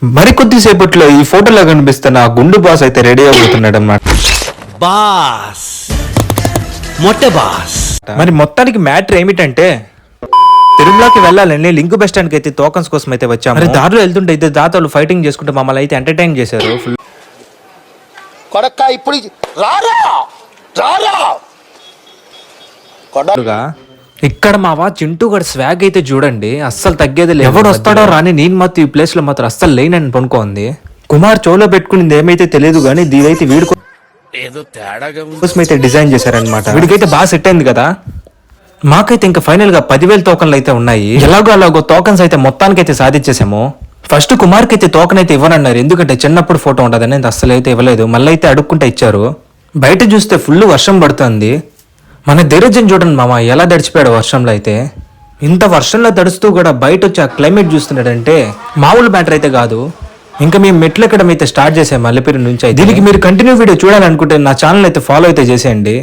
మరికొద్దిసేపట్లో ఈ ఫోటోలో కనిపిస్తున్న ఆ గుండు బాస్ అయితే రెడీ అవుతున్నాడు అన్నమాట. బాస్ మొట్ట బాస్. మరి మొత్తానికి మ్యాటర్ ఏమిటంటే తిరుమలకి వెళ్ళాలని లింక్ బస్ స్టాండ్ కి అయితే టోకన్స్ కోసం అయితే వచ్చాము. మరి దారిలో వెళ్తుంటే ఇద్దరు దాతలు ఫైటింగ్ చేసుకుంటే మమ్మల్ని అయితే ఎంటర్టైన్ చేశారు ఫుల్. ఇక్కడ మా వా చింటూ గడ స్వాగ్ అయితే చూడండి, అస్సలు తగ్గేది లేదు. ఎవడు వస్తాడో రాని నేను మాత్రం ఈ ప్లేస్ లో మాత్రం అస్సలు లేనని పనుకోంది. కుమార్ చోలో పెట్టుకునింది ఏమైతే తెలియదు కానీ దీవైతే వీడి కోసం అయితే డిజైన్ చేశారనమాట. వీడికైతే బాగా సెట్ అయింది కదా. మాకైతే ఇంకా ఫైనల్ గా 10,000 టోకన్లు అయితే ఉన్నాయి. ఎలాగో టోకన్స్ అయితే మొత్తానికి అయితే సాధించేసాము. ఫస్ట్ కుమార్ కి అయితే టోకన్ అయితే ఇవ్వనన్నారు, ఎందుకంటే చిన్నప్పుడు ఫోటో ఉండదని అస్సలు అయితే ఇవ్వలేదు. మళ్ళీ అయితే అడుక్కుంటే ఇచ్చారు. బయట చూస్తే ఫుల్ వర్షం పడుతుంది. మన ధీరజన్ చూడండి మామ ఎలా తడిచిపోయాడు వర్షంలో. అయితే ఇంత వర్షంలో తడుస్తూ కూడా బయట వచ్చి ఆ క్లైమేట్ చూస్తున్నాడంటే మామూలు మ్యాటర్ అయితే కాదు. ఇంకా మేము మెట్లు ఎక్కడం అయితే స్టార్ట్ చేసాం అల్లిపిరి నుంచి. దీనికి మీరు కంటిన్యూ వీడియో చూడాలనుకుంటే నా ఛానల్ అయితే ఫాలో అయితే చేసేయండి.